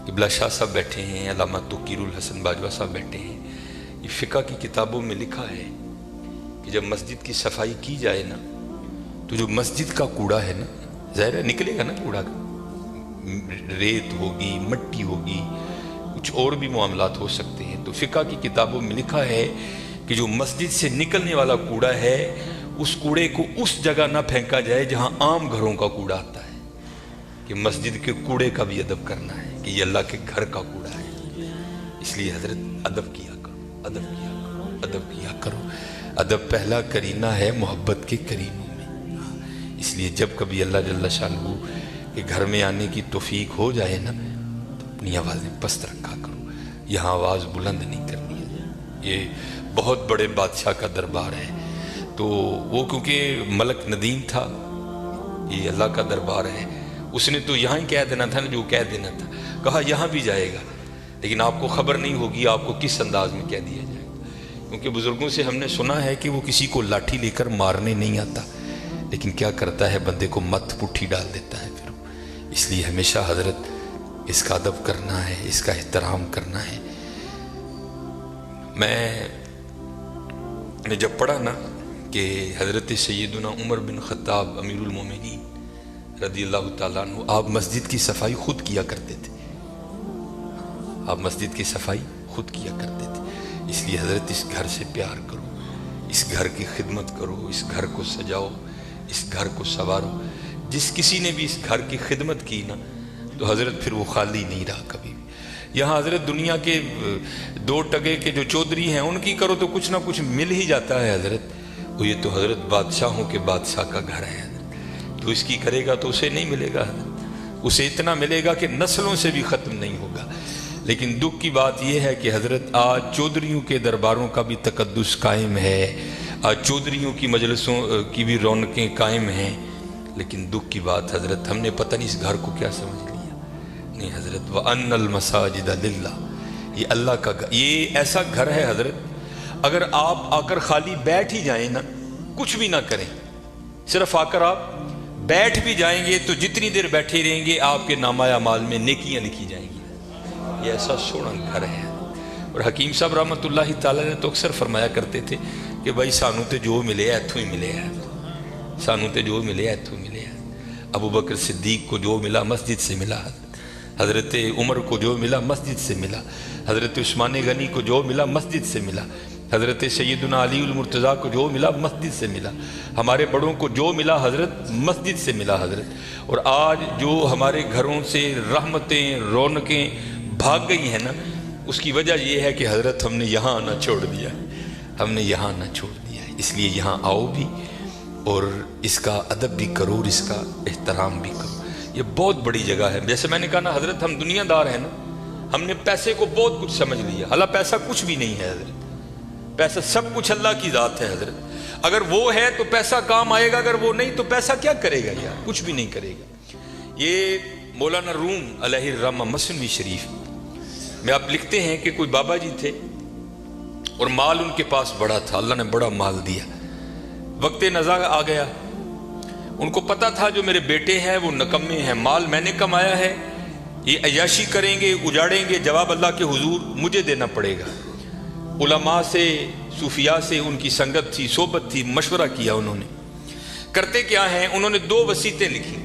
قبلہ شاہ صاحب بیٹھے ہیں، علامہ توقیر الحسن باجوہ صاحب بیٹھے ہیں. یہ فقہ کی کتابوں میں لکھا ہے کہ جب مسجد کی صفائی کی جائے نا تو جو مسجد کا کوڑا ہے نا، ظاہر ہے نکلے گا نا کوڑا کا، ریت ہوگی، مٹی ہوگی، کچھ اور بھی معاملات ہو سکتے ہیں. تو فقہ کی کتابوں میں لکھا ہے کہ جو مسجد سے نکلنے والا کوڑا ہے اس کوڑے کو اس جگہ نہ پھینکا جائے جہاں عام گھروں کا کوڑا آتا ہے، کہ مسجد کے کوڑے کا بھی ادب کرنا ہے کہ یہ اللہ کے گھر کا کوڑا ہے. اس لیے حضرت ادب کیا کرو، ادب کیا کرو، ادب کیا کرو. ادب پہلا کرینہ ہے محبت کے کرینوں میں. اس لیے جب کبھی اللہ جل شانہ کے گھر میں آنے کی توفیق ہو جائے نا تو اپنی آوازیں پست رکھا کرو، یہاں آواز بلند نہیں کرنی ہے. یہ بہت بڑے بادشاہ کا دربار ہے، تو وہ کیونکہ ملک ندیم تھا، یہ اللہ کا دربار ہے، اس نے تو یہاں ہی کہہ دینا تھا نا جو کہہ دینا تھا. کہا یہاں بھی جائے گا لیکن آپ کو خبر نہیں ہوگی آپ کو کس انداز میں کہہ دیا جائے گا. کیونکہ بزرگوں سے ہم نے سنا ہے کہ وہ کسی کو لاٹھی لے کر مارنے نہیں آتا، لیکن کیا کرتا ہے بندے کو مت پٹھی ڈال دیتا ہے پھر. اس لیے ہمیشہ حضرت اس کا ادب کرنا ہے، اس کا احترام کرنا ہے. میں نے جب پڑھا نا کہ حضرت سیدنا عمر بن خطاب امیر المومنین رضی اللہ تعالیٰ عنہ آپ مسجد کی صفائی خود کیا کرتے تھے، آپ مسجد کی صفائی خود کیا کرتے تھے. اس لیے حضرت اس گھر سے پیار کرو، اس گھر کی خدمت کرو، اس گھر کو سجاؤ، اس گھر کو سنوارو. جس کسی نے بھی اس گھر کی خدمت کی نا تو حضرت پھر وہ خالی نہیں رہا کبھی بھی. یہاں حضرت دنیا کے دو ٹگے کے جو چودھری ہیں ان کی کرو تو کچھ نہ کچھ مل ہی جاتا ہے حضرت. وہ یہ تو حضرت بادشاہوں کے بادشاہ کا گھر ہے حضرت، تو اس کی کرے گا تو اسے نہیں ملے گا حضرت، اسے اتنا ملے گا کہ نسلوں سے بھی ختم نہیں ہوگا. لیکن دکھ کی بات یہ ہے کہ حضرت آج چودھریوں کے درباروں کا بھی تقدس قائم ہے، آج چودھریوں کی مجلسوں کی بھی رونقیں قائم ہیں. لیکن دکھ کی بات حضرت ہم نے پتہ نہیں اس گھر کو کیا سمجھ لیا. نہیں حضرت وَأَنَّ الْمَسَاجِدَ لِلَّهِ، یہ اللہ کا گھر، یہ ایسا گھر ہے حضرت اگر آپ آ کر خالی بیٹھ ہی جائیں نا، کچھ بھی نہ کریں، صرف آ کر آپ بیٹھ بھی جائیں گے تو جتنی دیر بیٹھے رہیں گے آپ کے نامہ اعمال میں نیکیاں لکھی جائیں گی. یہ ایسا سونا گھر ہے. اور حکیم صاحب رحمۃ اللہ تعالیٰ نے تو اکثر فرمایا کرتے تھے کہ بھائی سانو تے جو ملے ایتھوں ہی ملے ہے، سانو تے جو ملے ایتھوں ملے ہے. ابو بکر صدیق کو جو ملا مسجد سے ملا، حضرت عمر کو جو ملا مسجد سے ملا، حضرت عثمان غنی کو جو ملا مسجد سے ملا، حضرت سیدنا علی المرتضیٰ کو جو ملا مسجد سے ملا، ہمارے بڑوں کو جو ملا حضرت مسجد سے ملا حضرت. اور آج جو ہمارے گھروں سے رحمتیں رونقیں بھاگ گئی ہیں نا، اس کی وجہ یہ ہے کہ حضرت ہم نے یہاں آنا چھوڑ دیا ہے، ہم نے یہاں آنا چھوڑ دیا ہے. اس لیے یہاں آؤ بھی اور اس کا ادب بھی کرو اور اس کا احترام بھی کرو. یہ بہت بڑی جگہ ہے. جیسے میں نے کہا نا حضرت ہم دنیا دار ہیں نا، ہم نے پیسے کو بہت کچھ سمجھ لیا، حالانکہ پیسہ کچھ بھی نہیں ہے حضرت. پیسہ سب کچھ اللہ کی ذات ہے حضرت. اگر وہ ہے تو پیسہ کام آئے گا، اگر وہ نہیں تو پیسہ کیا کرے گا یار، کچھ بھی نہیں کرے گا. یہ مولانا روم علیہ الرحمہ مثنوی شریف میں آپ لکھتے ہیں کہ کوئی بابا جی تھے اور مال ان کے پاس بڑا تھا، اللہ نے بڑا مال دیا. وقت نزاع آ گیا، ان کو پتا تھا جو میرے بیٹے ہیں وہ نکمے ہیں، مال میں نے کمایا ہے، یہ عیاشی کریں گے اجاڑیں گے، جواب اللہ کے حضور مجھے دینا پڑے گا. علماء سے صوفیاء سے ان کی سنگت تھی، صحبت تھی، مشورہ کیا. انہوں نے کرتے کیا ہیں، انہوں نے 2 وصیتیں لکھی.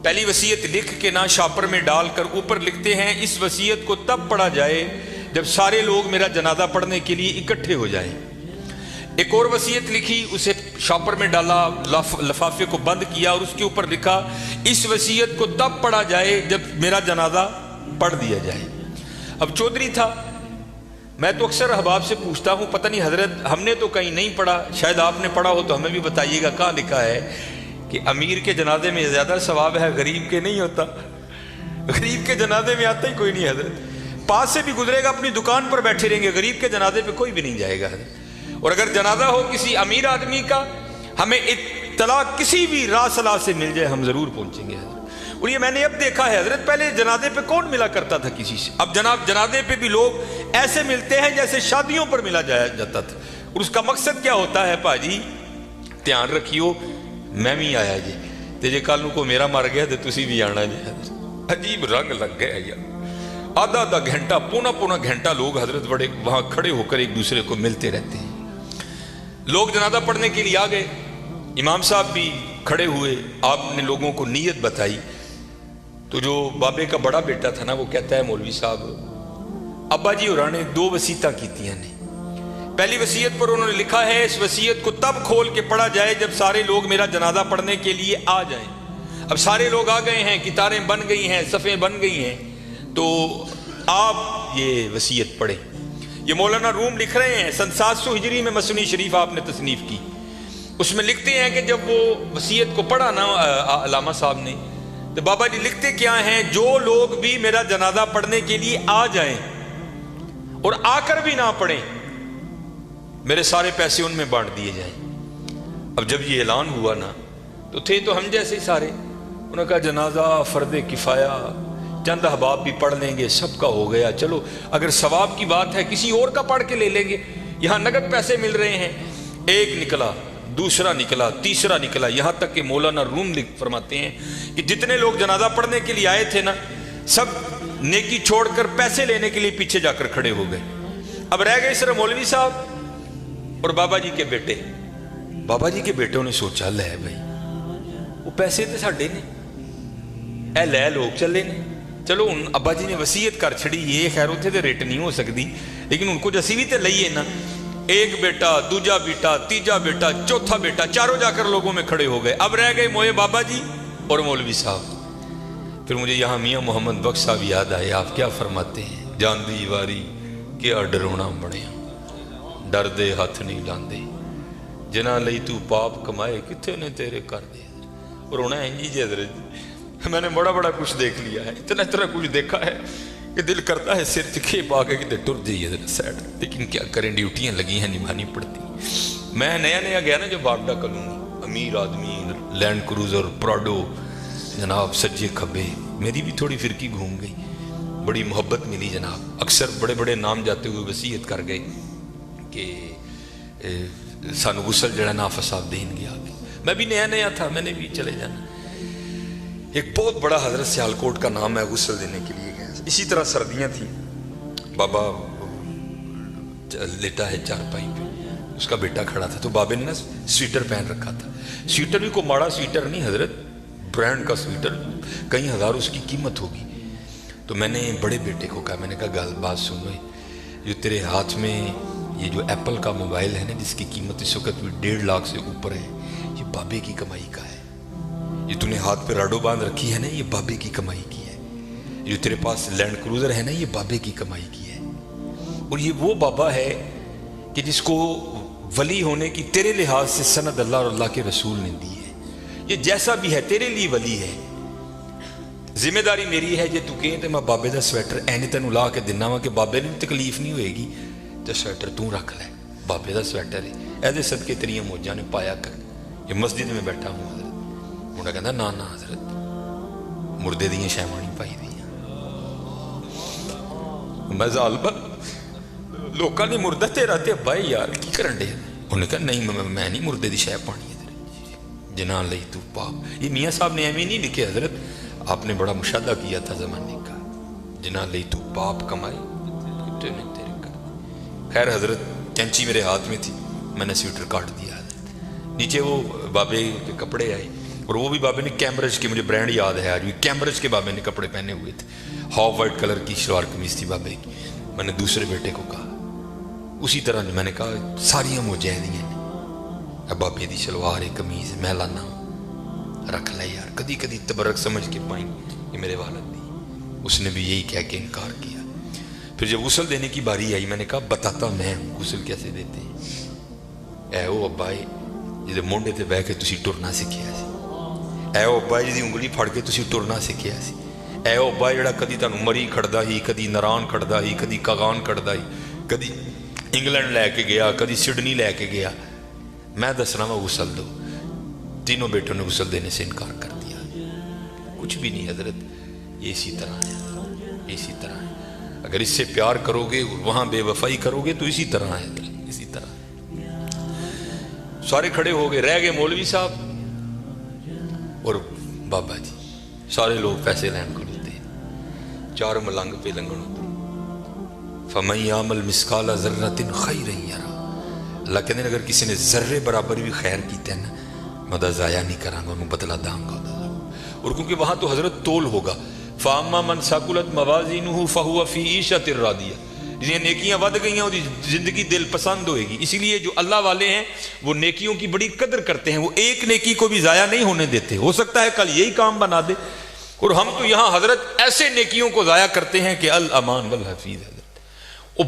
پہلی وصیت لکھ کے نا شاپر میں ڈال کر اوپر لکھتے ہیں اس وصیت کو تب پڑھا جائے جب سارے لوگ میرا جنازہ پڑھنے کے لیے اکٹھے ہو جائیں. ایک اور وصیت لکھی، اسے شاپر میں ڈالا، لفافے کو بند کیا اور اس کے اوپر لکھا اس وصیت کو تب پڑھا جائے جب میرا جنازہ پڑھ دیا جائے. اب چودھری تھا، میں تو اکثر احباب سے پوچھتا ہوں پتہ نہیں حضرت ہم نے تو کہیں نہیں پڑھا، شاید آپ نے پڑھا ہو تو ہمیں بھی بتائیے گا. کہاں لکھا ہے کہ امیر کے جنازے میں زیادہ ثواب ہے، غریب کے نہیں ہوتا. غریب کے جنازے میں آتا ہی کوئی نہیں حضرت، پاس سے بھی گزرے گا اپنی دکان پر بیٹھے رہیں گے، غریب کے جنازے پہ کوئی بھی نہیں جائے گا حضرت. اور اگر جنازہ ہو کسی امیر آدمی کا، ہمیں اطلاع کسی بھی راہ صلاح سے مل جائے ہم ضرور پہنچیں گے حضرت. اور یہ میں نے اب دیکھا ہے حضرت، پہلے جنازے پہ کون ملا کرتا تھا کسی سے، اب جناب جنازے پہ بھی لوگ ایسے ملتے ہیں جیسے شادیوں پر ملا جاتا تھا. اور اس کا مقصد کیا ہوتا ہے، پاجی دھیان رکھیو میں بھی آیا جی تے جے کل کو میرا مر گیا تو تسی بھی آنا جی. عجیب رنگ لگ گیا یار. آدھا آدھا گھنٹہ پونا پونا گھنٹہ لوگ حضرت بڑے وہاں کھڑے ہو کر ایک دوسرے کو ملتے رہتے ہیں. لوگ جنازہ پڑھنے کے لیے آ گئے, امام صاحب بھی کھڑے ہوئے, آپ نے لوگوں کو نیت بتائی. تو جو بابے کا بڑا بیٹا تھا نا وہ کہتا ہے مولوی صاحب ابا جی اور نے 2 وصیتاں کیتیاں نے. پہلی وصیت پر انہوں نے لکھا ہے اس وصیت کو تب کھول کے پڑھا جائے جب سارے لوگ میرا جنازہ پڑھنے کے لیے آ جائیں. اب سارے لوگ آ گئے ہیں, کتاریں بن گئی ہیں, صفیں بن گئی ہیں, تو آپ یہ وصیت پڑھیں. یہ مولانا روم لکھ رہے ہیں, سن 700 ہجری میں مثنوی شریف آپ نے تصنیف کی. اس میں لکھتے ہیں کہ جب وہ وصیت کو پڑھا نا علامہ صاحب نے, تو بابا جی لکھتے کیا ہیں, جو لوگ بھی میرا جنازہ پڑھنے کے لیے آ جائیں اور آ کر بھی نہ پڑھیں, میرے سارے پیسے ان میں بانٹ دیے جائیں. اب جب یہ اعلان ہوا نا تو تھے تو ہم جیسے سارے, انہوں نے کہا جنازہ فرض کفایہ, چند احباب بھی پڑھ لیں گے, سب کا ہو گیا. چلو اگر ثواب کی بات ہے کسی اور کا پڑھ کے لے لیں گے, یہاں نقد پیسے مل رہے ہیں. ایک نکلا, دوسرا نکلا, تیسرا نکلا, یہاں تک کہ مولانا روم فرماتے ہیں کہ جتنے لوگ جنازہ پڑھنے کے لیے آئے تھے نا, سب نیکی چھوڑ کر پیسے لینے کے لیے پیچھے جا کر کھڑے ہو گئے. اب رہ گئے صرف مولوی صاحب اور بابا جی کے بیٹے. بابا جی کے بیٹوں نے سوچا لے بھائی وہ پیسے تو ساڈے نے, اے لے لوگ چلے نے. چلو ان ابا جی نے وصیت کر چھڑی, یہ خیر اتنے تو ریٹ نہیں ہو سکتی, لیکن ان کو جسی بھی تو لئیے نا. ایک بیٹا, دوجا بیٹا, تیجا بیٹا, چوتھا بیٹا, چاروں جا کر لوگوں میں کھڑے ہو گئے. اب رہ گئے موئے بابا جی اور مولوی صاحب. پھر مجھے یہاں میاں محمد بخش صاحب یاد آئے. آپ کیا فرماتے ہیں, جان دی واری کیا ڈرونا بنیا, ڈر دے ہاتھ نہیں لاندے, جنا لئی تو پاپ کمائے کتنے نے تیرے کر دے. اور ہونا ہے جی حضرت, میں نے بڑا بڑا کچھ دیکھ لیا ہے, اتنا کچھ دیکھا ہے کہ دل کرتا ہے سر چکھے پا کے کہ ٹر جائیے سیڈ, لیکن کیا کریں ڈیوٹیاں لگی ہیں نبھانی پڑتی. میں نیا نیا گیا نا جو بارڈا کلونی, امیر آدمی, لینڈ کروزر, پراڈو جناب, سجے کھبے, میری بھی تھوڑی فرقی گھوم گئی, بڑی محبت ملی جناب. اکثر بڑے بڑے نام جاتے ہوئے وصیت کر گئے کہ سانو غسل جڑا نافع صاحب دین گیا. میں بھی نیا نیا تھا, میں نے بھی چلے جانا. ایک بہت بڑا حضرت سیالکوٹ کا نام ہے, غسل دینے کے لیے گیا. اسی طرح سردیاں تھیں, بابا لیٹا ہے چارپائی پہ, اس کا بیٹا کھڑا تھا. تو بابے نے نا سویٹر پہن رکھا تھا. سویٹر بھی کوئی ماڑا سویٹر نہیں حضرت, برانڈ کا سویٹر, کئی ہزار اس کی قیمت ہوگی. تو میں نے بڑے بیٹے کو کہا, میں نے کہا گل بات سن لو, جو تیرے ہاتھ میں یہ جو ایپل کا موبائل ہے نا جس کی قیمت اس وقت بھی 1.5 لاکھ سے اوپر ہے, یہ بابے کی کمائی کا ہے. یہ تو نے ہاتھ پہ راڈو باندھ رکھی ہے نا, یہ بابے کی کمائی کی ہے. جو تیرے پاس لینڈ کروزر ہے نا, یہ بابے کی کمائی کی ہے. اور یہ وہ بابا ہے کہ جس کو ولی ہونے کی تیرے لحاظ سے سند اللہ اور اللہ کے رسول نے دی ہے. یہ جیسا بھی ہے تیرے لیے ولی ہے. ذمہ داری میری ہے جے تو کہیں تو میں بابے دا سویٹر اینی تینوں لا کے دینا وا کہ بابے نے تکلیف نہیں ہوئے گی, تو سویٹر تو رکھ لے, بابے دا سویٹر ہے, ایسے صدقے تیریاں موجاں نے پایا کر. یہ مسجد میں بیٹھا ہوں حضرت, انہوں نے کہا نا حضرت مردے دیاں شیواں نہیں پائی دیاں. میں ظالما لوکاں نے مردہ تیرا تے بھائی یار کی کرن دے. انہوں نے کہا نہیں میں نہیں مردے دی شے پانی ہے, جنا لئی تو پاپ. یہ میاں صاحب نے ایویں نہیں لکھے حضرت, آپ نے بڑا مشاہدہ کیا تھا زمانے کا. جنا لئی تو پاپ کمائی کتنے نے تیرے کر. خیر حضرت کینچی میرے ہاتھ میں تھی, میں نے سویٹر کاٹ دیا. نیچے وہ بابے کے کپڑے آئے, اور وہ بھی بابے نے کیمبرج کے, مجھے برانڈ یاد ہے آج بھی, کیمبرج کے بابے نے کپڑے پہنے ہوئے تھے. ہاف وائٹ کلر کی شلوار قمیض تھی بابے کی. میں نے دوسرے بیٹے کو کہا, اسی طرح میں نے کہا ساریاں مجاہدیاں نے, اب بابے دی شلوار ہے قمیض میں لانا رکھ لے یار, کدی کدی تبرک سمجھ کے پائیں یہ میرے والد دی. اس نے بھی یہی کہہ کے انکار کیا. پھر جب غسل دینے کی باری آئی, میں نے کہا بتاتا میں غسل کیسے دیتے ہیں. اے او ابا جی مونڈے تے بہ کے تسی ٹرنا سکھیا سی, اے او ابا جی انگلی پھڑ کے تسی ٹرنا سکھیا سی, اے او ابا جڑا کدی تانوں مری کھڑدا ہی, کدی نران کھڑدا ہی, کدی کاغان کھڑدا ہی, کدی انگلینڈ لے کے گیا, کدی سڈنی لے کے گیا. میں دسنا وا غسل دو. تینوں بیٹوں نے غسل دینے سے انکار کر دیا. کچھ بھی نہیں حضرت, یہ اسی طرح ہے, اسی طرح ہے. اگر اس سے پیار کرو گے, وہاں بے وفائی کرو گے, تو اسی طرح ہے, اسی طرح. سارے کھڑے ہو گئے, رہ گئے مولوی صاحب اور بابا جی. سارے لوگ پیسے لین کو لیتے ہیں. 4 ملنگ پہ لنگن فَمَن يَعْمَلْ مِثْقَالَ ذَرَّةٍ خَيْرًا يَرَهُ اللہ کہتے ہیں اگر کسی نے ذرے برابر بھی خیر کیتے ہیں نا میں ضائع نہیں کراں گا، انہوں بدلہ داں گا۔ اور کیونکہ وہاں تو حضرت تول ہوگا، فَأَمَّا مَنْ ثَقُلَتْ مَوَازِينُهُ فَهُوَ فِي عِيشَةٍ رَاضِيَةٍ جنہیں نیکیاں ود گئی ہیں وہ زندگی دل پسند ہوئے گی۔ اسی لیے جو اللہ والے ہیں وہ نیکیوں کی بڑی قدر کرتے ہیں، وہ ایک نیکی کو بھی ضائع نہیں ہونے دیتے، ہو سکتا ہے کل یہی کام بنا دے۔ اور ہم تو یہاں حضرت ایسے نیکیوں کو ضائع کرتے ہیں کہ الامان والحفیظ حضرت او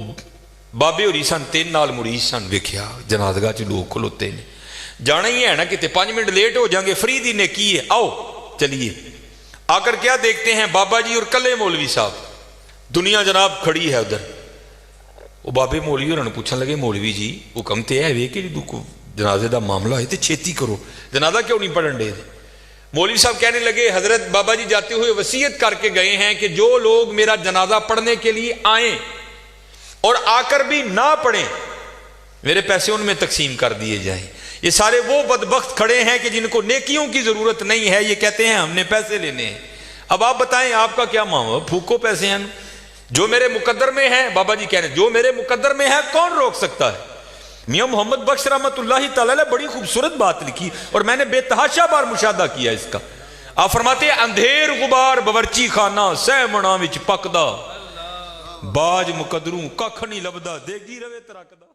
بابے اور عیسان 3 نال مریض سن ویکھیا جنازگاہ چ لوگ کھلوتے نے، جانا ہی ہے نا کہ 5 منٹ لیٹ ہو جائیں گے، فری دی نیکی ہے، آؤ چلیے۔ آ کر کیا دیکھتے ہیں بابا جی اور کلے مولوی صاحب، دنیا جناب کھڑی ہے ادھر۔ وہ بابے مولوی انہوں نے پوچھنے لگے مولوی جی حکم تے ہے کہ جنازے دا معاملہ ہے تے چھیتی کرو، جنازہ کیوں نہیں پڑھن دے؟ مولوی صاحب کہنے لگے حضرت بابا جی جاتے ہوئے وصیت کر کے گئے ہیں کہ جو لوگ میرا جنازہ پڑھنے کے لیے آئیں اور آ کر بھی نہ پڑھیں میرے پیسے ان میں تقسیم کر دیے جائیں۔ یہ سارے وہ بدبخت کھڑے ہیں کہ جن کو نیکیوں کی ضرورت نہیں ہے، یہ کہتے ہیں ہم نے پیسے لینے ہیں۔ اب آپ بتائیں آپ کا کیا معاملہ؟ پھوکو پیسے ہیں، جو میرے مقدر میں ہے، بابا جی کہہ رہے ہیں جو میرے مقدر میں ہے کون روک سکتا ہے؟ میاں محمد بخش رحمت اللہ تعالی نے بڑی خوبصورت بات لکھی اور میں نے بے تحاشا بار مشاہدہ کیا اس کا۔ آپ فرماتے ہیں اندھیر غبار باورچی خانہ سہ منا وچ پکدا، باج مقدروں ککھ نہیں لبدا، دیگی روے ترکدا۔